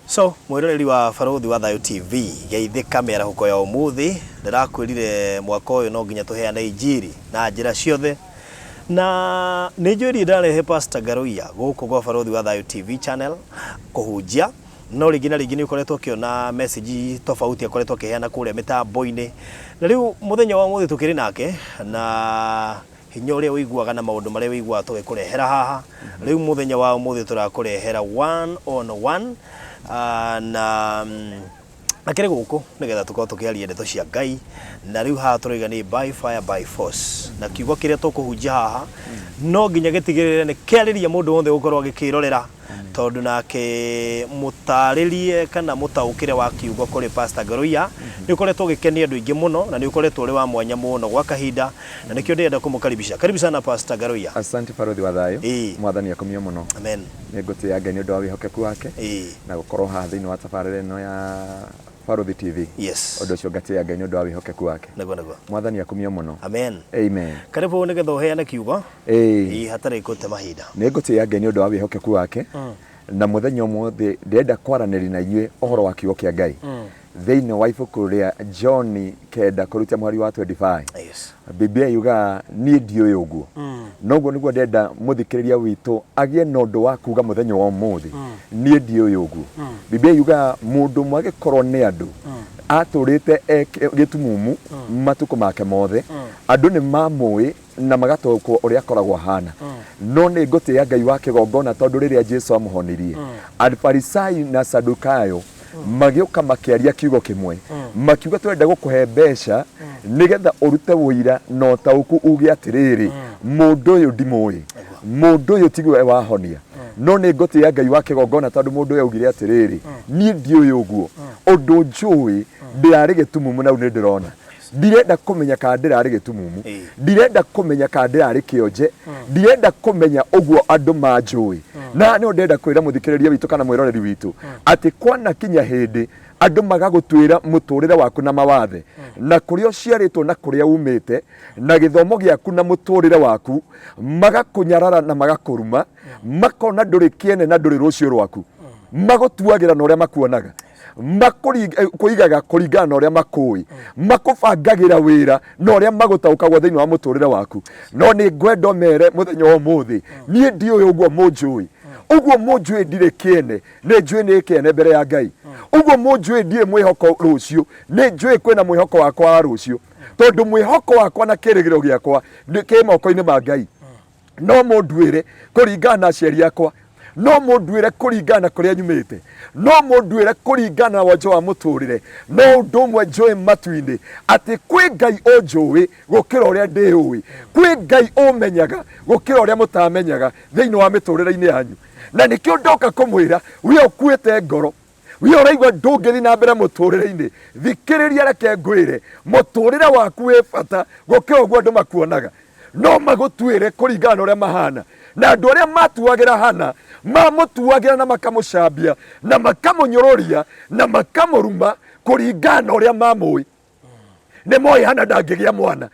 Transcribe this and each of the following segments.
So, mwiroreri wa Baruthi wa Thayo TV, geithika mera huko ya umuthi, ndirakwirire mwaka uyu no nginya tuheane injiri na njira ciothe. Na nijuri ndarehe Pastor Garoia guku gwa Baruthi wa Thayo TV channel kuhunjia. No rigina ukoretwo kiona message tofauti akoretwo kiheana kuria mitambo-ini. Na riu muthenya wa umuthi tukiri nake na hinya uria wiguaga na maundu maria wiguaga tugikurehera haha. Riu muthenya wa umuthi turakurehera 1-on-1 na akere guku nigetha tukorwo tukiaria ndeto cia Ngai na riu haha turoiga ni by fire by force na kiugo kiria tukuhunjia haha no nginya gitigirire ni kiariria mundu wothe gukorwo agikirorera tondu nake mutaririe kana mutaukire wa kiugo kuri Pastor Garoia ni ukoretwo gikenia andu ingi muno na ni ukoretwo uri wa mwanya muno gwa kahinda na nikio ndenda kumukaribisha. Karibu sana Pastor Garoia. Asante Baruthi wa Thayo. Mwathani akomie muno. Amen. Nigutia Ngai ni undu wa wihokeku wake na gukorwo haha thiini wa tabarĩra ino ya Baruthi TV. Yes. Undu ucio ngatia Ngai ni undu wa wihokeku wake. Naguo. Mwathani akomie muno. Amen. Amen. Karibu nigetha uheane kiugo. Hatari gute mahinda. Nigutia Ngai ni undu wa wihokeku wake. Na muthenya umwe ndenda kwaranĩria na inyuĩ ũhoro wa kiugo kĩa Ngai thĩinĩ wa ibuku rĩa John 9 kũrutia mũhari wa 25. Yes. Biblia yuga niĩ ndiũĩ ũguo. Noguo nĩguo ndenda mũthikĩrĩria witũ agĩe na ũndũ wa kuuga mũthenya wa ũmũthĩ. Niĩ ndiũĩ ũguo. Biblia yuga mũndũ ũmwe agĩkorwo nĩ andũ atũrĩte gĩtumumu matukũ make mothe, andũ nĩ mamũĩ na magataũkwo ũrĩa akoragwo ahana. No nĩ ngũtĩĩa Ngai wa kĩgongona tondũ rĩrĩa Jesũ amũhonirie Afarisai na Sadukayo magĩũka makĩaria kiugo kĩmwe, makiuga tũrenda gũkũhe mbeca nĩgetha ũrute wũira na ũtaũku uge atĩrĩrĩ, mũndũ ũyũ ndimũĩ, mũndũ ũyũ tigwe wahonia. No nĩ ngũtĩĩa Ngai wa kĩgongona tondũ mũndũ ũyũ augire atĩrĩrĩ, niĩ ndiũĩ ũguo, ũndũ njũĩ ndĩrarĩ gĩtumumu na nĩ ndĩrona. Ndirenda kumenya kana ndirarĩ gĩtumumu, ndirenda kumenya kana ndirarĩ kĩonje, ndirenda kumenya ũguo andũ manjũĩ. Na nĩ ndenda kwĩra mũthikĩrĩria witũ kana mwĩroreri witũ atĩ kwanakinya hĩndĩ andũ magagũtwĩra mũtũrĩre waku na mawathe na kũrĩa ũciarĩtwo na kũrĩa umĩte na gĩthomo gĩaku na mũtũrĩre waku magakũnyarara na magakũruma, makona ndũrĩ kĩene na ndũrĩ rũciũ rwaku, magũtuagĩra na ũrĩa makuonaga, makũigaga kũringana na ũrĩa makũĩ, makũbangagĩra wĩra na ũrĩa magũtaũkagwo thĩinĩ wa mũtũrĩre waku. No nĩ ngwenda mere mũthenya wa ũmũthĩ, niĩ ndiũĩ ũguo mũnjũĩ, ũguo mũnjũĩ ndirĩ kĩene, nĩ njũĩ nĩ kĩene mbere ya Ngai, ũguo mũnjũĩ ndirĩ mwĩhoko rũciũ, nĩ njũĩ kwĩna mwĩhoko wakwa wa rũciũ, tondũ mwĩhoko wakwa na kĩrĩgĩro gĩakwa kĩ moko-inĩ ma Ngai. No mũnduĩre kũringana na aciari akwa, no mũnduĩre kũringana na kũrĩa nyumĩte, no mũnduĩre kũringana na wonje wa mũtũrĩre. No ũndũ ũmwe njũĩ matu-inĩ atĩ kwĩ Ngai ũnjũĩ gũkĩra ũrĩa ndĩũĩ, kwĩ Ngai ũmenyaga gũkĩra ũrĩa mũtamenyaga thĩinĩ wa mĩtũrĩre-inĩ yanyu. Na nĩkĩo ndoka kũmwĩra we ũkuĩte ngoro, we ũraigua ndũngĩthiĩ na mbere mũtũrĩre-inĩ, thikĩrĩria reke ngwĩre mũtũrĩre waku wĩ bata gũkĩra ũguo andũ makuonaga. No magũtuĩre kũringana na ũrĩa mahana, na andũ arĩa matuagĩra hana mamũtuagĩra na makamũcambia na makamũnyũrũria na makamũruma kũringana na ũrĩa mamũĩ. Nĩ moĩ Hana ndangĩgĩa mwana,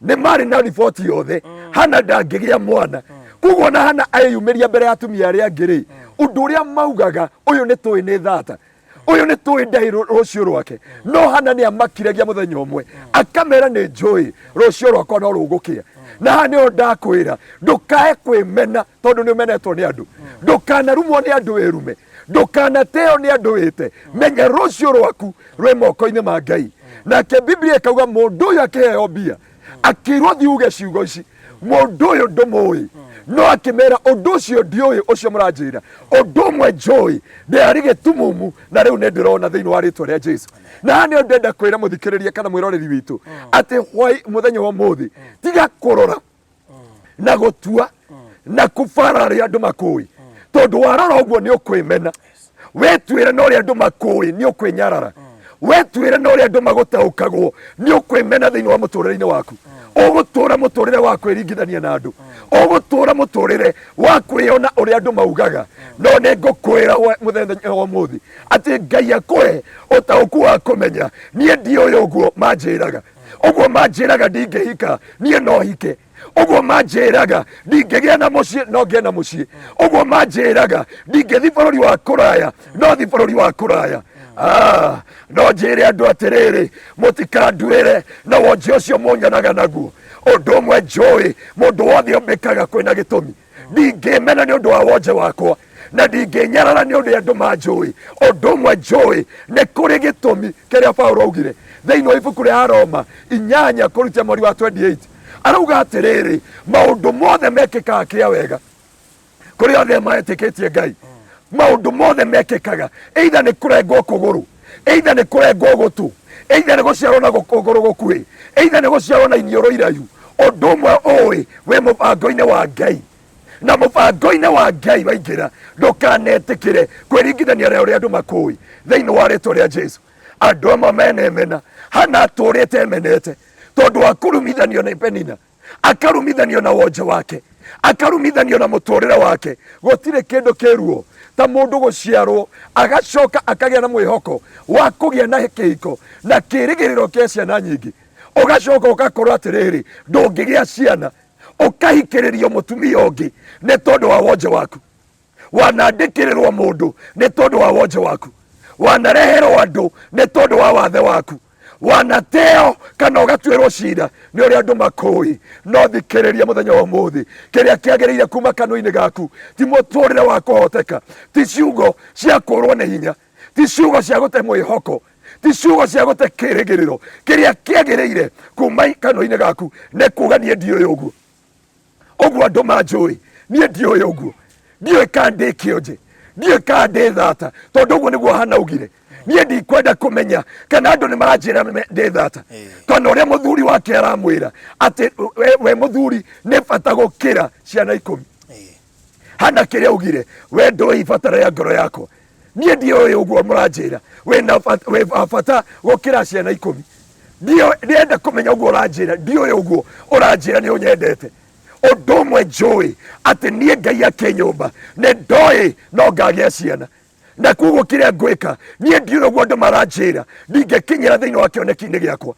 nĩ marĩ na riboti yothe Hana ndangĩgĩa mwana. Koguo na Hana ayumĩria mbere ya atumia arĩa angĩ-rĩ, ũndũ ũrĩa maugaga ũyũ nĩ tũĩ nĩ thata, ũyũ nĩ tũĩ ndaĩ rũciũ rwake. No Hana nĩ amakiragia mũthenya ũmwe akamera nĩ njũĩ rũciũ rwakwa no rũgũkĩa. Na haha nĩho ndakwĩra ndũkae kwĩmena tondũ nĩ ũmenetwo nĩ andũ, ndũkanarumwo nĩ andũ wĩrume, ndũkanateo nĩ andũ wĩte, menya rũciũ rwaku rwĩ moko-inĩ ma Ngai. Nake Biblia ĩkauga mũndũ ũyũ akĩheo mbia akĩrwo thiĩ uge ciugo ici, mũndũ ũyũ ndũmũĩ, no akĩmera ũndũ ũcio ndiũĩ ũcio mũranjĩra, ũndũ ũmwe njũĩ ndĩarĩ gĩtumumu na rĩu nĩ ndĩrona thĩinĩ wa rĩtwa rĩa Jesũ. Na haha nĩho ndenda kwĩra mũthikĩrĩria kana mwĩroreri witũ atĩ mũthenya wa ũmũthĩ tiga kũrora na gũtua na kũbara rĩa andũ makũĩ, tondũ warora ũguo nĩ ũkwĩmena. Wetwĩre na ũrĩa andũ makũĩ nĩ ũkwĩnyarara, wetwĩre na ũrĩa andũ magũtaũkagwo nĩ ũkwĩmena thĩinĩ wa mũtũrĩre-inĩ waku. Ũgũtũra mũtũrĩre wa kwĩringithania na andũ, ũgũtũra mũtũrĩre wa kwĩona ũrĩa andũ maugaga. No nĩ ngũkwĩra mũthenya wa ũmũthĩ atĩ Ngai akũhe ũtaũku wa kũmenya niĩ ndiũĩ ũguo manjĩraga, ũguo manjĩraga ndingĩhika niĩ no hike, Oguo manjiraga ndingĩgĩa na mũciĩ no ngĩe na mũciĩ. Oguo manjiraga ndingĩthi bũrũri wa kũraya no thi bũrũri wa kũraya. No njĩre andũ atĩrĩrĩ, mũtikanduĩre na wonje ũcio mũnyonaga naguo. Ũndũ ũmwe njũĩ, mũndũ wothe ombĩkaga kwĩna gĩtũmi. Ndingĩmena nĩ ũndũ wa wonje wakwa, na ndingĩnyarara nĩ ũndũ andũ manjũĩ. Ũndũ ũmwe njũĩ, nĩ kũrĩ gĩtũmi kĩrĩa Paulo augire thĩinĩ wa ibuku rĩa Aroma 8 kũrutia mweri wa 28. Arauga atĩrĩrĩ, maũndũ mothe mekĩkaga kĩa wega kũrĩ othe metĩkĩtie Ngai. Maũndũ mothe mekĩkaga, either nĩ kũrengwo kũgũrũ, either nĩ kũrengwo gũtũ, either nĩ gũciarwo na kũgũrũ gũkuhĩ, either nĩ gũciarwo na iniũrũ iraihu. Ũndũ ũmwe ũĩ, wĩ mũbango-inĩ wa Ngai, na mũbango-inĩ wa Ngai waingĩra ndũkanetĩkĩre kwĩringithania na ũrĩa andũ makũĩ thĩinĩ wa rĩtwa rĩa Jesu. Andũ amwe menemena, hana atũrĩte emenete tondũ wa kũrumithanio na Penina, akarumithanio na wonje wake, akarumithanio na mũtũrĩre wake. Gũtirĩ kĩndũ kĩruo ta mũndũ gũciarwo agacoka akagĩa na mwĩhoko wa kũgĩa na kĩhiko na kĩrĩgĩrĩro kĩa ciana nyingĩ, ũgacoka ũgakorwo atĩrĩrĩ ndũngĩgĩa ciana, ũkahikĩrĩrio mũtumia ũngĩ nĩ tondũ wa wonje waku, wanandĩkĩrĩrwo mũndũ nĩ tondũ wa wonje waku, wanareherwo andũ nĩ tondũ wa wathe waku, wanateo kana ũgatuĩrwo cira nĩ ũrĩa andũ makũĩ. No thikĩrĩria mũthenya wa ũmũthĩ, kĩrĩa kĩagĩrĩire kuma kanua-inĩ gaku ti mũtũrĩre wa kũhoteka, ti ciugo cia kũrwo nĩ hinya, ti ciugo cia gũte mwĩhoko, ti ciugo cia gũte kĩrĩgĩrĩro. Kĩrĩa kĩagĩrĩire kuma kanua-inĩ gaku nĩ kuga niĩ ndiũĩ ũguo. Ũguo andũ manjũĩ, niĩ ndiũĩ ũguo, ndiũĩ kana ndĩkĩonje, ndiũĩ kana ndĩthata, tondũ ũguo nĩguo hana ugire. Niĩ ndikwenda kũmenya kana andũ nĩ maranjĩra ndĩthata, kana ũrĩa mũthuri wake aramwĩra atĩ we mũthuri nĩ bata gũkĩra ciana 10. Hana kĩrĩa ugire, we ndũĩ ibatara ya ngoro yakwa. Niĩ ndiũĩ ũguo mũranjĩra we bata gũkĩra ciana 10. Ndienda kũmenya ũguo ũranjĩra, ndiũĩ ũguo ũranjĩra nĩ ũnyendete. Ũndũ ũmwe njũĩ atĩ niĩ Ngai akĩnyũmba nĩ ndoĩ no ngagĩa ciana, na kuguo kĩrĩa ngwĩka niĩ ndiũĩ ũguo andũ maranjĩra ndingĩkinyĩra thĩinĩ wa kĩoneki-inĩ gĩakwa.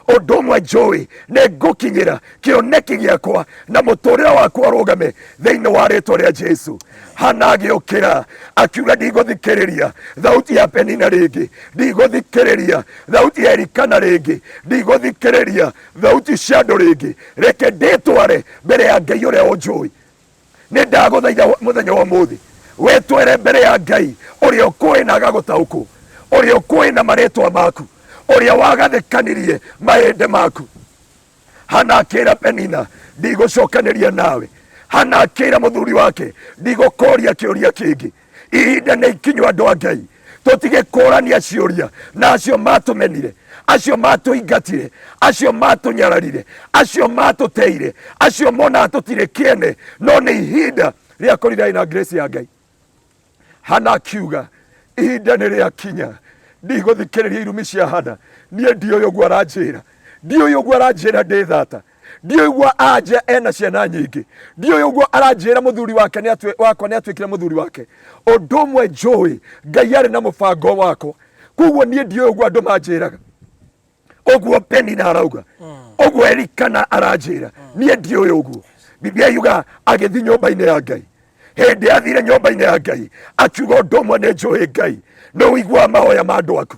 Ũndũ ũmwe njũĩ nĩ ngũkinyĩra kĩoneki gĩakwa na mũtũrĩre wakwa ũrũgame thĩinĩ wa rĩtwa rĩa Jesu. Hana agĩũkĩra akiuga ndigũthikĩrĩria thauti ya Penina rĩngĩ, ndigũthikĩrĩria thauti ya Elikana rĩngĩ, ndigũthikĩrĩria thauti cia andũ rĩngĩ. Reke ndĩtware mbere ya Ngai ũrĩa ũnjũĩ. Nĩ ndagũthaitha mũthenya wa ũmũthĩ wetware mbere ya Ngai ũrĩa ũkũĩ na agagũtaũkwo, ũrĩa ũkũĩ na marĩtwa maku, ũrĩa wagathĩkanirie mahĩndĩ maku. Hana akĩra Penina ndigũcokanĩria nawe. Hana akĩra mũthuri wake ndigũkũria kĩũria kĩngĩ. Ihinda nĩ ikinyu andũ a Ngai, tũtige kũrania ciũria na acio matũmenire, acio matũingatire, acio matũnyararire, acio matũteire, acio monaga tũtirĩ kĩene, no nĩ ihinda rĩa kũrithai na grace ya Ngai. Hana akiuga ihinda nĩ rĩakinya, ndigũthikĩrĩria irumi cia Hana. Niĩ ndiũĩ ũguo aranjĩra, ndiũĩ ũguo aranjĩra ndĩthata, ndiũĩ ũguo anja ena ciana nyingĩ, ndiũĩ ũguo aranjĩra mũthuri wake wakwa nĩ atuĩkire mũthuri wake. Ũndũ ũmwe njũĩ, Ngai arĩ na mũbango wakwa, koguo niĩ ndiũĩ ũguo andũ manjĩraga, ũguo Penina arauga, ũguo Elikana aranjĩra, niĩ ndiũĩ ũguo. Biblia yuga agĩthi nyũmba-inĩ ya Ngai. Hĩndĩ athire nyũmba-inĩ ya Ngai akiuga ũndũ ũmwe nĩ njũĩ Ngai, nĩ ũiguaga mahoya ma andũ aku,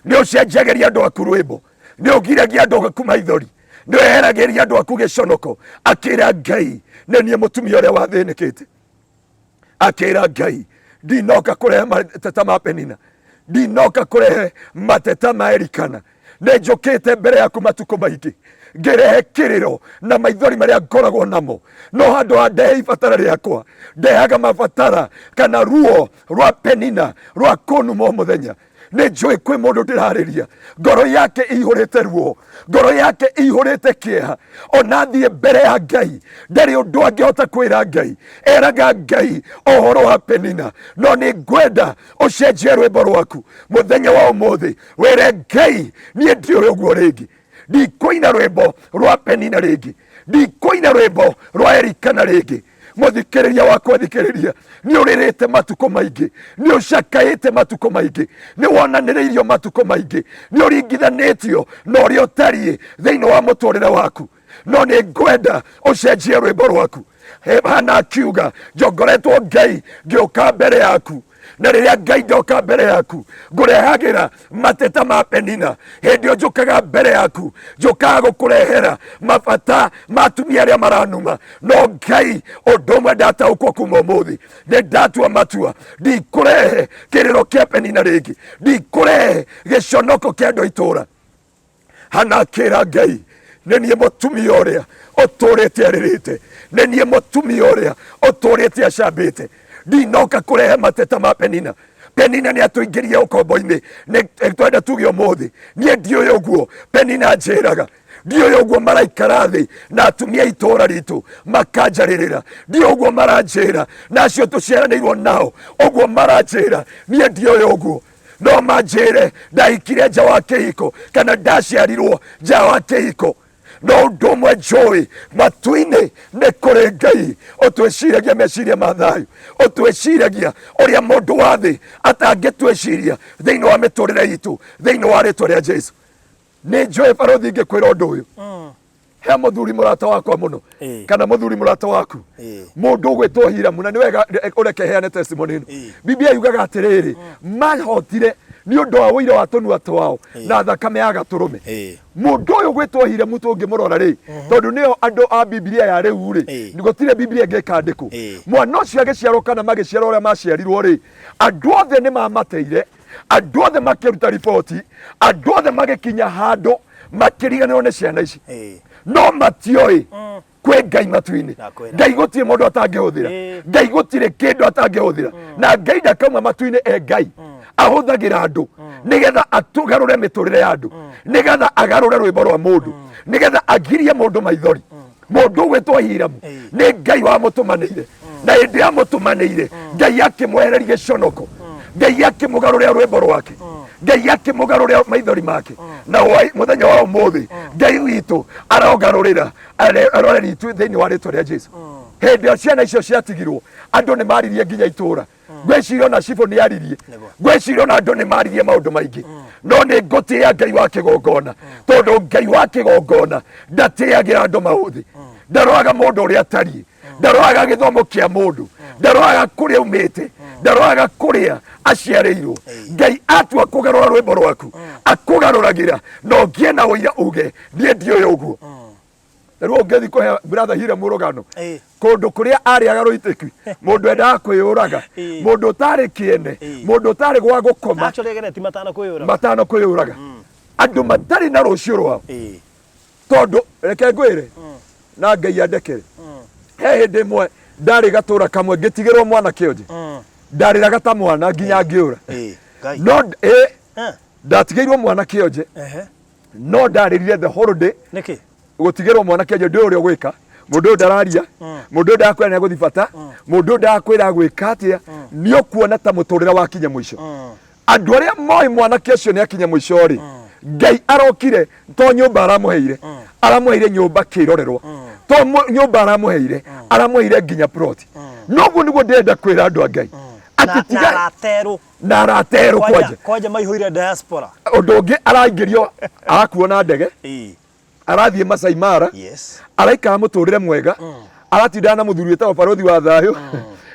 nĩ ũcenjagĩria andũ aku rwĩmbo, nĩ ũgiragia andũ aku maithori, nĩ weheragĩria andũ aku gĩconoko. Akĩra Ngai nĩ niĩ mũtumia ũrĩa wathĩnĩkĩte. Akĩra Ngai ndinoka kũrehe mateta ma Penina, ndinoka kũrehe mateta ma Elikana, nĩ njũkĩte mbere yaku matukũ maingĩ ngĩrehe kĩrĩro na maithori marĩa ngoragwo namo, no handũ ha ndehe ibatara rĩakwa ndehaga mabatara kana ruo rwa Penina rwa kũnuma o mũthenya. Nĩ njũĩ kwĩ mũndũ ndĩrarĩria ngoro yake ĩihũrĩte ruo, ngoro yake ĩihũrĩte kĩeha, ona thiĩ mbere ya Ngai ndarĩ ũndũ angĩhota kwĩra Ngai. Eraga Ngai ũhoro wa Penina, no nĩ ngwenda ũcenjie rwĩmbo rwaku mũthenya wa ũmũthĩ, wĩre Ngai niĩ ndiũĩ ũguo rĩngĩ, ndikũina rwĩmbo rwa Penina rĩngĩ, ndikũina rwĩmbo rwa Elikana rĩngĩ. Mũthikĩrĩria wakwa thikĩrĩria, nĩ ũrĩrĩte matukũ maingĩ, nĩ ũcakaĩte matukũ maingĩ, nĩ wonanĩrĩirio matukũ maingĩ, nĩ ũringithanĩtio na ũrĩa ũtariĩ thĩinĩ wa mũtũrĩre waku. no nĩ ngwenda ũcenjie rwĩmbo rwaku. Hana akiuga njongoretwo Ngai ngĩũka mbere yaku, na rĩrĩa Ngai ndoka mbere yaku ngũrehagĩra mateta ma Penina. Hĩndĩ ĩyo njũkaga mbere yaku, njũkaga gũkũrehera mabata ma atumia arĩa maranuma. No Ngai ũndũ ũmwe ndataũkwo kuma ũmũthĩ, nĩ ndatua matua ndikũrehe kĩrĩro kĩa Penina rĩngĩ, ndikũrehe gĩconoko kĩa andũ a itũũra. Hana akĩra Ngai, nĩ niĩ mũtumia ũrĩa ũtũrĩte arĩrĩte, nĩ niĩ mũtumia ũrĩa ũtũrĩte acambĩte, ndinoka kũrehe mateta ma Penina. Penina nĩ atũingĩrie ũkombo-inĩ, nĩ twenda tuge ũmũthĩ niĩ ndiũĩ ũguo. Penina njĩraga ndiũĩ ũguo maraikara thĩ na atumia itũũra ritũ makanjarĩrĩra, ndiũĩ ũguo maranjĩra na acio tũciaranĩirwo nao ũguo maranjĩra, niĩ ndiũĩ ũguo. No manjĩre ndahikire nja wa kĩhiko kana ndaciarirwo nja wa kĩhiko. No ũndũ ũmwe njũĩ, matu-inĩ nĩ kũrĩ Ngai ũtwĩciragia meciria ma thayũ, ũtwĩciragia ũrĩa mũndũ wa thĩ atangĩtwĩciria thĩinĩ wa mĩtũrĩre itũ, thĩinĩ wa rĩtwa rĩa Jesu. Nĩ njũĩ barothi ingĩkwĩra ũndũ ũyũ, he mũthuri mũrata wakwa mũno kana mũthuri mũrata waku, mũndũ ũgwĩtwo Hiramu, na nĩ wega ũreke heane testimony ĩno. Biblia yugaga atĩrĩrĩ, mahotire nĩ ũndũ wa ũira wa tũnua twao na thakame ya gatũrũme. Mũndũ ũyũ gwĩtwo Hiramu tũngĩmũrora rĩ, tondũ nĩo andũ a Biblia ya rĩu rĩ, gũtirĩ Biblia ĩngĩkandĩkwo. Mwana ũcio agĩciarwo kana magĩciarwo ũrĩa maciarirwo rĩ, andũ othe nĩ mamateire, andũ othe makĩruta riboti, andũ othe magĩkinya handũ makĩriganĩrwo nĩ ciana ici. No matioĩ kwĩ Ngai matu-inĩ. Ngai gũtirĩ mũndũ atangĩhũthĩra, Ngai gũtirĩ kĩndũ atangĩhũthĩra, na Ngai ndakauma matu-inĩ Ngai ahũthagĩra andũ nĩgetha atũgarũre mĩtũrĩre ya andũ, nĩgetha agarũre rwĩmbo rwa mũndũ, nĩgetha agirie mũndũ maithori. Mũndũ ũgwĩtwo Hiramu nĩ Ngai wamũtũmanĩire, na hĩndĩ amũtũmanĩire Ngai akĩmwehereria gĩconoko, Ngai akĩmũgarũrĩra rwĩmbo rwake, Ngai akĩmũgarũrĩra maithori make. Na mũthenya wa ũmũthĩ Ngai witũ arogarũrĩra aroreri itũ thĩinĩ wa rĩtwa rĩa Jesu. Hĩndĩ ĩyo ciana icio ciatigirwo, andũ nĩ maririe nginya itũũra. Ngwĩciria ona cibũ nĩ aririe, ngwĩciria ona andũ nĩ maririe maũndũ maingĩ. No nĩ ngũtĩĩa Ngai wa kĩgongona, tondũ Ngai wa kĩgongona ndatĩagĩra andũ maũthĩ, ndaroraga mũndũ ũrĩa atariĩ, ndaroraga gĩthomo kĩa mũndũ, ndaroraga kũrĩa umĩte, ndaroraga kũrĩa aciarĩirwo. Ngai atua kũgarũra rwĩmbo rwaku akũgarũragĩra, no ngĩe na ũira uge niĩ ndiũĩ ũguo. Na rĩu ũngĩthiĩ kũhe brother Hiramu rũgano kũndũ kũrĩa arĩaga rũitĩki, mũndũ endaga kwĩyũraga, mũndũ ũtarĩ kĩene, mũndũ ũtarĩ gwa gũkoma, matano kwĩyũraga, andũ matarĩ na rũciũ rwao. Tondũ reke ngwĩre na Ngai andekere, he hĩndĩ ĩmwe ndarĩ gatũũra kamwe ngĩtigĩrwo mwana kĩonje, ndarĩraga ta mwana nginya ngĩũra. No ndatigĩirwo mwana kĩonje, no ndarĩrire the whole day. Gũtigĩrwo mwana kĩonje ndĩ ũrĩa gwĩka, mũndũ ndararia, mũndũ ndakwĩra nĩ gũthiĩ bata, mũndũ ndakwĩra gwĩka atĩa, nĩ ũkuona ta mũtũrĩre wakinya mũico. Andũ arĩa moĩ mwanake ũcio nĩ akinya mũico rĩ, Ngai arokire to nyũmba aramũheire, aramũheire nyũmba kĩrorerwo, to nyũmba aramũheire, aramũheire nginya plot. Noguo nĩguo ndĩrenda kwĩra andũ a Ngai na araterwo kwanja maihũire diaspora. Ũndũ ũngĩ araingĩrio arakuo na ndege, arathiĩ Masai Mara, araikara mũtũrĩre mwega, aratindana na mũthuri wĩtagwo barothi wa thayũ,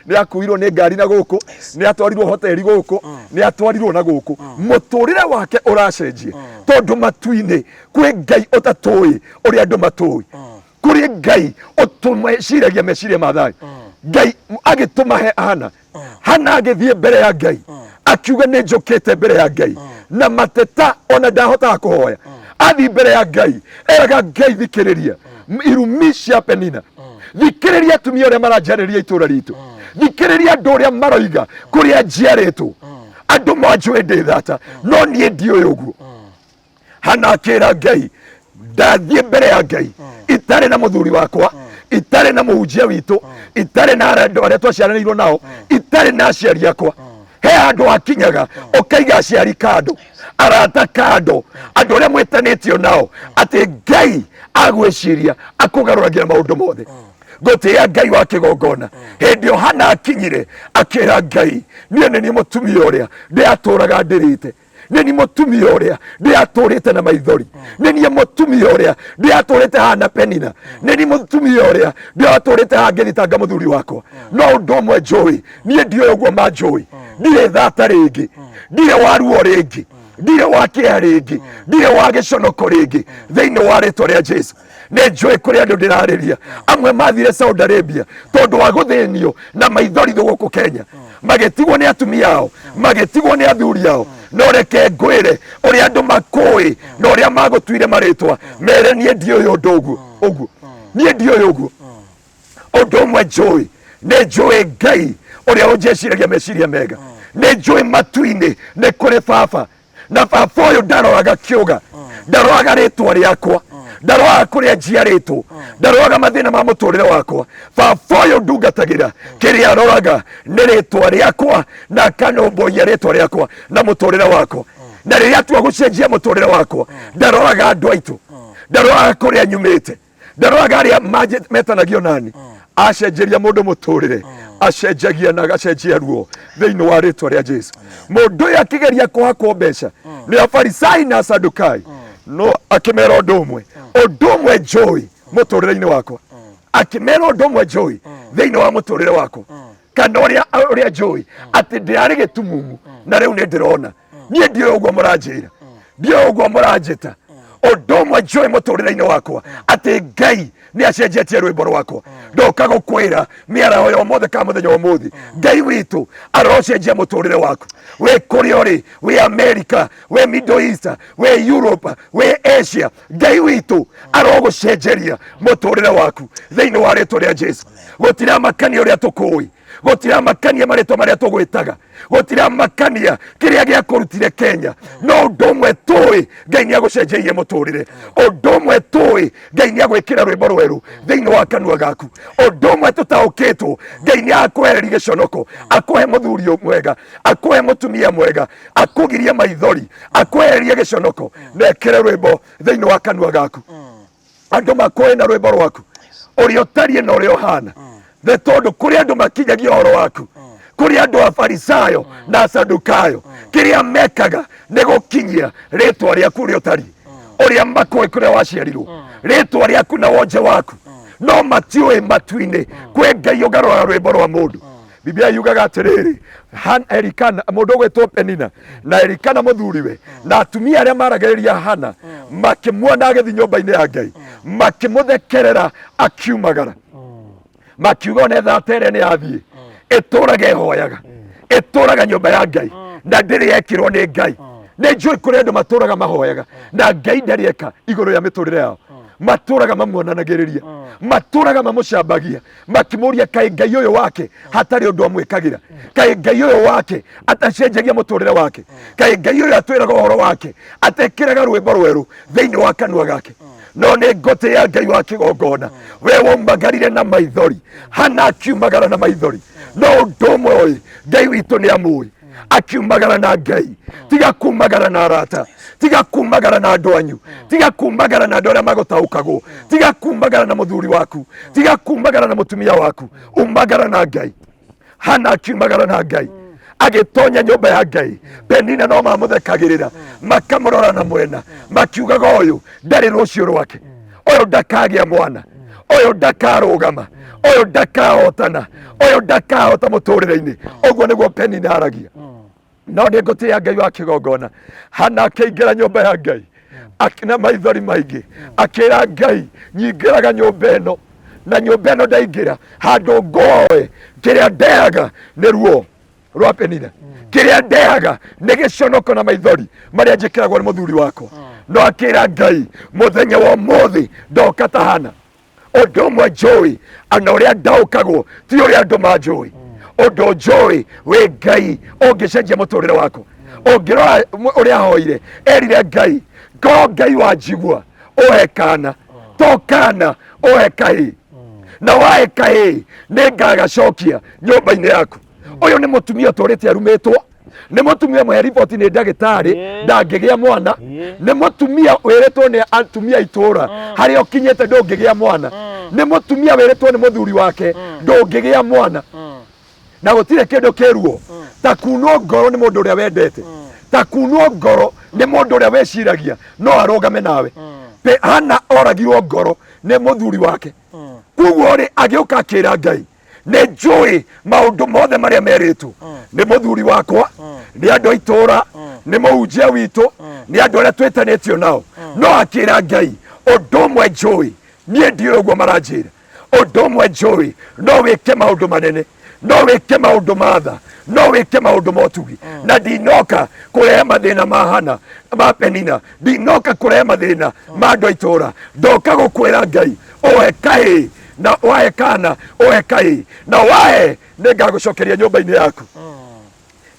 nĩ akuirwo nĩ ngari na gũkũ, nĩ atwarirwo hoteli gũkũ, nĩ atwarirwo na gũkũ. Mũtũrĩre wake ũracenjie tondũ matu-inĩ kwĩ Ngai ũtatũĩ ũrĩa andũ matũĩ, kũrĩ Ngai ũtũmeciragia meciria ma thayũ. Ngai agĩtũma Hana agĩthiĩ mbere ya Ngai akiuga nĩ njũkĩte mbere ya Ngai na mateta ona ndahotaga kũhoya, athiĩ mbere ya Ngai eraga Ngai thikĩrĩria irumi cia Penina, thikĩrĩria atumia ũrĩa maranjarĩria itũũra ritũ, thikĩrĩria andũ ũrĩa maroiga kũrĩa njiarĩtwo, andũ manjũĩ ndĩ thata no niĩ ndiũĩ ũguo. Hana akĩra Ngai, ndathiĩ mbere ya Ngai itarĩ na mũthuri wakwa, itarĩ na mũhunjia witũ, itarĩ na andũ arĩa twaciaranĩirwo nao, itarĩ na aciari akwa. He handũ akinyaga ũkaiga aciari kando, arata kando, andũ arĩa mwĩtanĩtio nao, atĩ Ngai agwĩciria akũgarũragĩra maũndũ mothe. Ngũtĩĩa Ngai wa kĩgongona. Hĩndĩ ĩyo Hana akinyire akĩra Ngai, niĩ nĩ niĩ mũtumia ũrĩa ndĩatũũraga ndĩrĩte, nĩ mũtumia ũrĩa ndĩatũrĩte na maithori, nĩ mũtumia ũrĩa ndĩatũrĩte hana Penina, nĩ mũtumia ũrĩa ndĩatũrĩte ha ngĩthitanga mũthuri wakwa. No ũndũ ũmwe njũĩ, niĩ ndiũĩ ũguo manjũĩ, ndirĩ thata rĩngĩ, ndirĩ wa ruo rĩngĩ, ndirĩ wa kĩeha rĩngĩ, ndirĩ wa gĩconoko rĩngĩ thĩinĩ wa rĩtwa rĩa Jesu. Nĩ njũĩ kũrĩ andũ ndĩrarĩria, amwe mathire Saudi Arabia tondũ wa gũthĩnio na maithori gũkũ Kenya, magĩtigwo nĩ atumia ao, magĩtigwo nĩ athuri ao. No reke ngwĩre ũrĩa andũ makũĩ na ũrĩa magũtuire marĩtwa, mere niĩ ndiũĩ ũndũ ũguo, niĩ ndiũĩ ũguo. Ũndũ ũmwe njũĩ, nĩ njũĩ Ngai ũrĩa ũnjeciragia meciria mega, nĩ njũĩ matu-inĩ nĩ kũrĩ baba, na baba ũyũ ndaroraga kĩũga, ndaroraga rĩtwa rĩakwa, ndaroraga kũrĩa njiarĩtwo, ndaroraga mathĩna ma mũtũrĩre wakwa. Baba ũyũ ndungatagĩra, kĩrĩa aroraga nĩ rĩtwa rĩakwa na akanomboia rĩtwa rĩakwa na mũtũrĩre wakwa. Na rĩrĩa atua gũcenjia mũtũrĩre wakwa, ndaroraga andũ aitũ, ndaroraga kũrĩa nyumĩte, ndaroraga arĩa metanagio nani. Acenjeria mũndũ mũtũrĩre, acenjagia na agacenjia ruo thĩinĩ wa rĩtwa rĩa Jesu. Mũndũ ũyũ akĩgeria kũhakwo mbeca nĩ Afarisai na Asadukai, no akĩmera ũndũ ũmwe njũĩ mũtũrĩre-inĩ wakwa, akĩmera ũndũ ũmwe njũĩ thĩinĩ wa mũtũrĩre wakwa, kana ũrĩa njũĩ atĩ ndĩrarĩ gĩtumumu na rĩu nĩ ndĩrona. Niĩ ndiũĩ ũguo mũranjĩra, ndiũĩ ũguo mũranjĩta. Ũndũ ũmwe njũĩ mũtũrĩre-inĩ wakwa, atĩ Ngai nĩ acenjetie rwĩmbo rwakwa. Ndoka gũkwĩra mĩaraho ya ũmũthĩ ka mũthenya wa ũmũthĩ, Ngai witũ arocenjia mũtũrĩre waku. Wĩ kũrĩa ũrĩ, wĩ America, wĩ Middle East, wĩ Europe, wĩ Asia, Ngai witũ arogũcenjeria mũtũrĩre waku thĩinĩ wa rĩtwa rĩa Jesu. Gũtiramakania ũrĩa tũkũĩ, gũtiramakania marĩtwa marĩa tũgwĩtaga, gũtiramakania kĩrĩa gĩakũrutire Kenya. No ũndũ ũmwe tũĩ, Ngai nĩ agũcenjeirie mũtũrĩre. Ũndũ ũmwe tũĩ, Ngai nĩ agwĩkĩra rwĩmbo rwerũ thĩinĩ wa kanua gaku. Ũndũ ũmwe tũtaũkĩtwo, Ngai nĩ akũhereri gĩconoko, akũhe mũthuri mwega, akũhe mũtumia mwega, akũgirie maithori, akũhererie gĩconoko, na ekĩre rwĩmbo thĩinĩ wa kanua gaku. Andũ makũĩ na rwĩmbo rwaku, ũrĩa ũtariĩ na ũrĩa ũhana. Nĩ tondũ kũrĩ andũ makinyagia ũhoro waku, kũrĩ andũ Afarisayo na Asadukayo, kĩrĩa mekaga nĩ gũkinyia rĩtwa rĩaku ũrĩa ũtariĩ, ũrĩa makũĩ kũrĩa waciarirwo, rĩtwa rĩaku na wonje waku. No matiũĩ matu-inĩ kwĩ Ngai ũgarũraga rwĩmbo rwa mũndũ. Biblia yugaga atĩrĩrĩ, Elikana mũndũ ũgwĩtwo Penina na Elikana mũthuriwe na atumia arĩa maragĩrĩria Hana makĩmuona agĩthiĩ nyũmba-inĩ ya Ngai, makĩmũthekerera akiumagara, makiuga ona thata ĩrĩa nĩ yathiĩ ĩtũraga ĩhoyaga, ĩtũraga nyũmba ya Ngai na ndĩrĩ yekirwo nĩ Ngai. Nĩ njũĩ kũrĩ andũ matũraga mahoyaga na Ngai ndarĩ eka igũrũ ya mĩtũrĩre yao, matũraga mamuonanagĩrĩria, matũraga mamũcambagia, makĩmũria kaĩ Ngai ũyũ wake hatarĩ ũndũ amwĩkagĩra, kaĩ Ngai ũyũ wake atacenjagia mũtũrĩre wake, kaĩ Ngai ũyũ atwĩraga ũhoro wake atekĩraga rwĩmbo rwerũ thĩinĩ wa kanua gake. No nĩ ngũtĩĩa Ngai wa kĩgongona, we waumagarire na maithori, Hana akiumagara na maithori. No ũndũ ũmwe ũĩ, Ngai witũ nĩ amũĩ, akiumagara na Ngai, tiga kumagara na arata, tiga kumagara na andũ anyu, tiga kumagara na andũ arĩa magũtaũkagwo, tiga kumagara na mũthuri waku, tiga kumagara na mũtumia waku, umagara na Ngai. Hana akiumagara na Ngai, agĩtonya nyũmba ya Ngai. Penina no mamũthekagĩrĩra, makamũrora na mwena, makiugaga ũyũ ndarĩ rũciũ rwake, ũyũ ndakagĩa mwana, ũyũ ndakarũgama, ũyũ ndakahotana, ũyũ ndakahota mũtũrĩre-inĩ. Ũguo nĩguo Penina aragia. No nĩ ngũtĩĩa Ngai wa kĩgongona. Hana akĩingĩra nyũmba ya Ngai na maithori maingĩ, akĩra Ngai, nyingĩraga nyũmba ĩno, na nyũmba ĩno ndaingĩra handũ ngoe, kĩrĩa ndeaga nĩ ruo rwa Penina, kĩrĩa ndeaga nĩ gĩconoko na maithori marĩa njĩkĩragwo nĩ mũthuri wakwa. No akĩra Ngai, mũthenya wa ũmũthĩ ndoka ta Hana. Ũndũ ũmwe njũĩ, ana ũrĩa ndaũkagwo ti ũrĩa andũ manjũĩ. Ũndũ njũĩ, wĩ Ngai ũngĩcenjia mũtũrĩre wakwa. Ũngĩrora ũrĩa ahoire, erire Ngai, korwo Ngai wanjigua ũhe kana, to kana ũhe kahĩĩ, na wahe kahĩĩ nĩ ngagacokia nyũmba-inĩ yaku. Ũyũ nĩ mũtumia ũtũrĩte arumĩtwo, nĩ mũtumia mwe riboti nĩ ndagĩtarĩ ndangĩgĩa mwana, nĩ mũtumia wĩrĩtwo nĩ atumia itũra harĩa ũkinyĩte ndũngĩgĩa mwana, nĩ mũtumia wĩrĩtwo nĩ mũthuri wake ndũngĩgĩa mwana, na gũtirĩ kĩndũ kĩruo ta kunwo ngoro nĩ mũndũ ũrĩa wendete, ta kunwo ngoro nĩ mũndũ ũrĩa weciragia no arũgame nawe. Hana oragirwo ngoro nĩ mũthuri wake. Koguo rĩ agĩũka akĩra Ngai, nĩ njũĩ maũndũ mothe marĩa merĩtwo nĩ mũthuri wakwa, nĩ andũ a itũũra, nĩ mũhunjia witũ, nĩ andũ arĩa twĩtanĩtio nao. No akĩra Ngai, ũndũ ũmwe njũĩ, niĩ ndiũĩ ũguo maranjĩra, ũndũ ũmwe njũĩ, no wĩke maũndũ manene, no wĩke maũndũ ma tha, no wĩke maũndũ ma ũtugi. Na ndinoka kũrehe mathĩna ma Hana ma Penina, ndinoka kũrehe mathĩna ma andũ a itũũra, ndoka gũkwĩra Ngai ũhe kahĩĩ, na wahe kana ũhe kahĩĩ, na wahe nĩ ngagũcokeria nyũmba-inĩ yaku.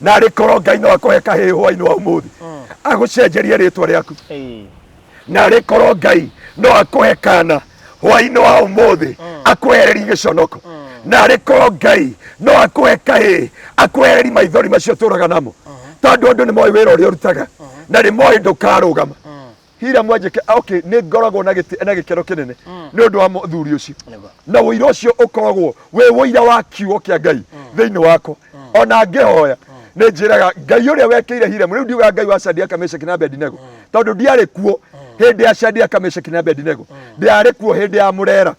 Na rĩ korwo Ngai no akũhe kahĩĩ hwaĩ-inĩ wa ũmũthĩ, agũcenjerie rĩtwa rĩaku. Na rĩ korwo Ngai no akũhe kana hwaĩ-inĩ wa ũmũthĩ, akwehereri gĩconoko. Na rĩ korwo Ngai no akũhe kahĩĩ, akwehereri maithori macio tũraga namo, tondũ andũ nĩ moĩ wĩra ũrĩa ũrutaga na nĩ moĩ ndũkarũgama. Hira Mwanjĩke, okay, nĩ ngoragwo na gĩkeno kĩnene nĩ ũndũ wa mũthuri ũcio, na wĩira ũcio ũkoragwo wĩ wĩira wa kiugo kĩa Ngai thĩinĩ wakwa. Ona ngĩhoya nĩ njĩraga Ngai ũrĩa wekĩire Hira, rĩu ndiuga Ngai wa Shadraka, Meshaki na Abedinego, tondũ ndiarĩ kuo hĩndĩ ya Shadraka, Meshaki na Abedinego, ndiarĩ kuo hĩndĩ ya Mũrera.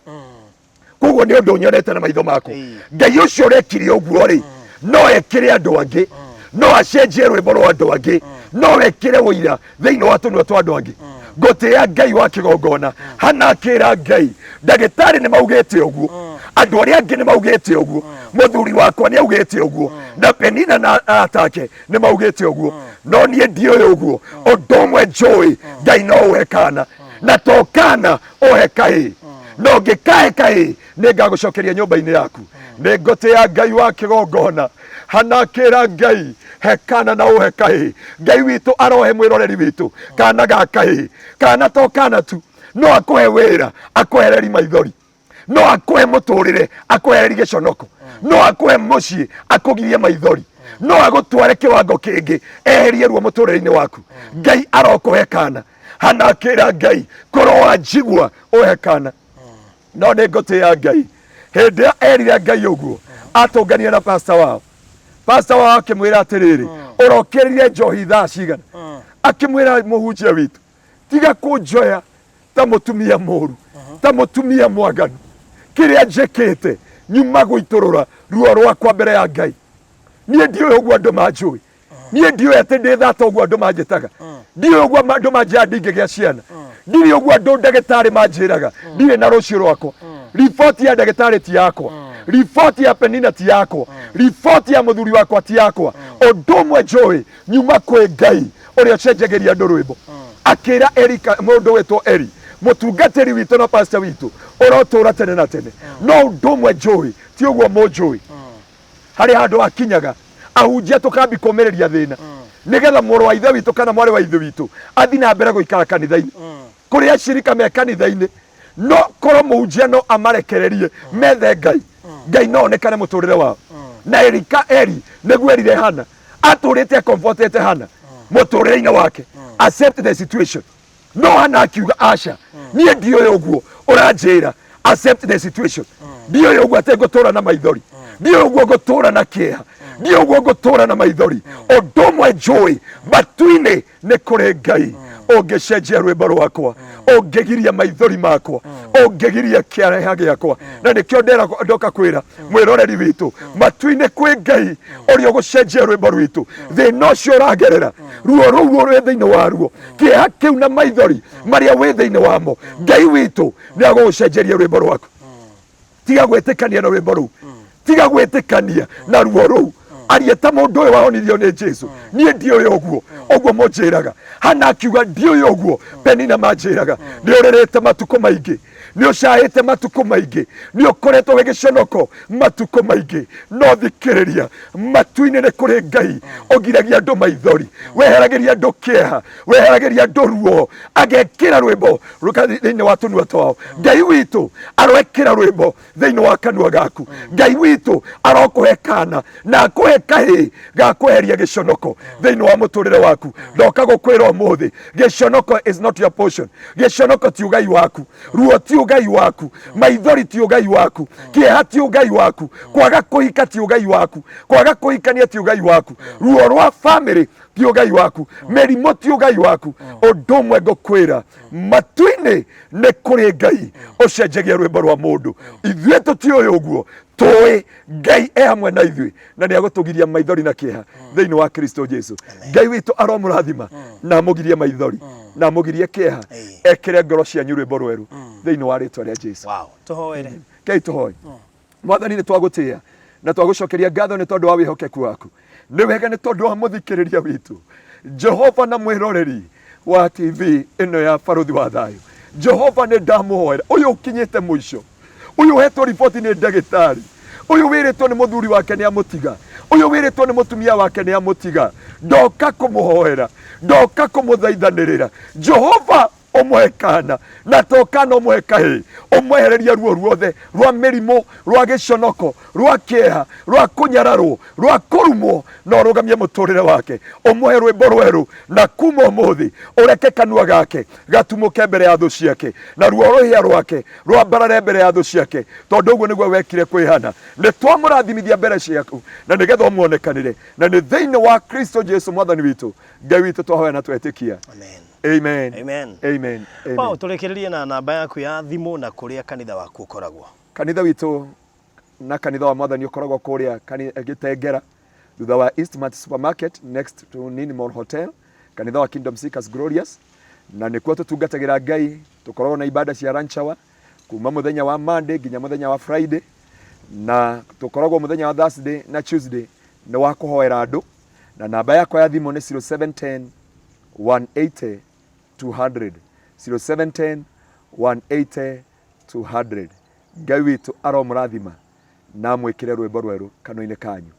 Koguo nĩ ũndũ nyonete na maitho makwa. Ngai ũcio ũrekire ũguo rĩ, no ekĩre andũ angĩ, no acenjie rwĩmbo rwa andũ angĩ, no ekĩre ũira thĩinĩ wa tũnua twa andũ angĩ. Ngũtĩĩa Ngai wa kĩgongona. Hana akĩra Ngai, ndagĩtarĩ nĩ maugĩte ũguo, andũ arĩa angĩ nĩ maugĩte ũguo, mũthuri wakwa nĩ augĩte ũguo, na Penina na atake nĩ maugĩte ũguo, no niĩ ndiũĩ ũguo. Ũndũ ũmwe njũĩ, Ngai no ũhe kana, na to kana ũhe kahĩĩ, no ngĩkahe kahĩĩ nĩ ngagũcokeria nyũmba-inĩ yaku. Nĩ ngũtĩĩa Ngai wa kĩgongona. Hana akĩra Ngai, he kana na ũhe kahĩĩ. Ngai witũ arohe mwĩroreri witũ kana ga kahĩĩ, kana to kana tu, no akũhe wĩra, akwehereri maithori, no akũhe mũtũrĩre, akwehereri gĩconoko, no akũhe mũciĩ, akũgirie maithori, no agũtware kĩwango kĩngĩ, eherie ruo mũtũrĩre-inĩ waku. Ngai arokũhe kana. Hana akĩra Ngai, korwo wanjigua ũhe kana. No nĩ ngũtĩĩa Ngai, hĩndĩ ĩrĩa erire Ngai ũguo, atũnganire na pastor wao. Pastor wao akĩmwĩra atĩrĩrĩ, ũrokĩrire njohi thaa cigana? Akĩmwĩra mũhunjia witũ, tiga kũnjoya ta mũtumia mũru, ta mũtumia mwaganu. Kĩrĩa njĩkĩte nyuma gũitũrũra ruo rwakwa mbere ya Ngai. Niĩ ndiũĩ ũguo andũ manjũĩ, niĩ ndiũĩ atĩ ndĩ thata ũguo andũ manjĩtaga, ndiũĩ ũguo andũ manjĩra ndingĩgĩa ciana, ndiũĩ ũguo andũ ndagĩtarĩ manjĩraga ndirĩ na rũciũ rwakwa. Riboti ya ndagĩtarĩ ti yakwa, riboti ya Penina ti yakwa, riboti ya mũthuri wakwa ti yakwa. Ũndũ ũmwe njũĩ, nyuma kwĩ Ngai ũrĩa ũcenjagĩria andũ rwĩmbo. Akĩra Erika, mũndũ wĩtwo Eri, mũtungatĩri witũ na pastor witũ, ũrotũũra tene na tene. No ũndũ ũmwe njũĩ, ti ũguo mũnjũĩ, harĩ handũ akinyaga ahunjia tũkambi kũmĩrĩria thĩna, nĩgetha mũrũ wa ithe witũ kana mwarĩ wa ithe witũ athi na mbere gũikara kanitha-inĩ, kũrĩ acirika me kanitha-inĩ. No korwo mũhunjia no amarekererie methe Ngai, Ngai no onekane mũtũrĩre wao. Na Erika Eri nĩguo erire Hana, atũrĩte comfortete Hana mũtũrĩre-inĩ wake, accept the situation. No Hana akiuga aca, niĩ ndiũĩ ũguo ũranjĩra, accept the situation. Ndiũĩ ũguo atĩ ngũtũũra na maithori, ndiũĩ ũguo ngũtũũra na kĩeha, ndiũĩ ũguo ngũtũũra na maithori. Ũndũ ũmwe njũĩ, matu-inĩ nĩ kũrĩ Ngai. Ũngĩcenjia rwĩmbo rwakwa, ũngĩgiria maithori makwa, ũngĩgiria kĩeha gĩakwa. Na nĩkĩo ndoka kwĩra mwĩroreri witũ, matu-inĩ kwĩ Ngai ũrĩa ũgũcenjia rwĩmbo rwitũ. Thĩna ũcio ũragerera, ruo rũu rwĩ thĩinĩ waruo, kĩeha kĩu na maithori marĩa wĩ thĩinĩ wamo, Ngai witũ nĩ agũgũcenjeria rwĩmbo rwaku. Tiga gwĩtĩkania na rwĩmbo rũu, tiga gwĩtĩkania na ruo rũu. Aria ta mũndũ ũyũ wahonirio nĩ Jesu. Niĩ ndiũĩ ũguo, ũguo mũnjĩraga. Hana akiuga ndiũĩ ũguo, Penina manjĩraga. Nĩ ũrĩrĩte matukũ maingĩ, nĩ ũcahĩte matukũ maingĩ, nĩ ũkoretwo gĩgĩconoko matukũ maingĩ. No thikĩrĩria, matu-inĩ nĩ kũrĩ Ngai ũgiragia andũ maithori, weheragĩria andũ kĩeha, weheragĩria andũ ruo, agekĩra rwĩmbo thĩinĩ wa tũnua twao. Ngai witũ aroekĩra rwĩmbo thĩinĩ wa kanua gaku. Ngai witũ arokũhe kana na akũhe kahĩĩ ga kweheria gĩconoko thĩinĩ wa mũtũrĩre waku. Ndoka gũkwĩra ũmũthĩ, gĩconoko is not your portion. Gĩconoko ti ugai waku, ruo ti ugai waku, maithori ti ugai waku, kieha ti ugai waku, kwaga kuhika ti ugai waku, kwaga kuhikania ti ugai waku, ruo rwa family ti ugai waku, merimo ti ugai waku, undu umwe ngukwira matu-ini ni kuri Ngai ucenjagia rwimbo rwa mundu. Ithuĩ tũtiũĩ ũguo, tũĩ Ngai e hamwe na ithuĩ na nĩ agũtũgiria maithori na kĩeha thĩinĩ wa Kristo Jesu. Ngai witũ aromũrathima na amũgirie maithori na amũgirie kĩeha, ekĩre ngoro cianyu rwĩmbo rwerũ thĩinĩ wa rĩĩtwa rĩa Jesu. Wow, tũhoere. Kei tũhoe. Mwathani nĩ twagũtĩĩa na twagũcokeria ngatho nĩ tondũ wa wĩhokeku waku, nĩ wega nĩ tondũ wa mũthikĩrĩria witũ Jehova na mwĩroreri wa TV ĩno ya Barũthi wa Thayũ. Jehova nĩ ndamũhoera, ũyũ ũkinyĩte mũico, ũyũ hetwo riboti nĩ ndagĩtarĩ, ũyũ wĩrĩtwo nĩ mũthuri wake nĩ amũtiga, ũyũ wĩrĩtwo nĩ mũtumia wake nĩ amũtiga, ndoka kũmũhoera, ndoka kũmũthaithanĩrĩra. Jehova ũmũhe kana na to kana ũmũhe kahĩ, ũmwehereria ruo ruothe rwa mĩrimũ, rwa gĩconoko, rwa kĩeha, rwa kũnyararwo, rwa kũrumwo, na ũrũgamie mũtũrĩre wake, ũmũhe rwĩmbo rwerũ, na kuma ũmũthĩ ũreke kanua gake gatumũke mbere ya thũ ciake, na ruo rũhĩa rwake rwambarare mbere ya thũ ciake, tondũ ũguo nĩguo wekire kwĩhana. Nĩ twamũrathimithia mbere ciaku na nĩgetha ũmuonekanĩre, na nĩ thĩinĩ wa Kristo Jesu mwathani witũ, Ngai witũ twahoya na twetĩkia. Amen. Amen. Amen. Amen. Amen. Wow, turekererie na namba yaku ya thimu na kuria kanitha waku ukoragwo. Kanitha witũ na kanitha wa mwathani ukoragwo kuria Gĩtengera thutha wa Eastmart Supermarket next to Nini Mall Hotel, kanitha wa Kingdom Seekers Glorious, na nĩkuo tũtungatagĩra Ngai. Tukoragwo na ibada cia lunch hour kuma muthenya wa Monday nginya muthenya wa Friday, na tukoragwo muthenya wa Thursday na Tuesday nĩ wa kũhoera andũ, na namba yakwa ya thimũ nĩ 0710 180 200 0710 180 200. Ngai witũ aromũrathima na mwĩkĩre rwĩmbo rwerũ kanua-inĩ kanyu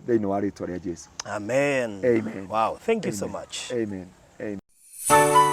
thĩinĩ wa rĩĩtwa rĩa Jesu. Amen. Amen. Wow, thank you Amen. so much. Amen. Amen.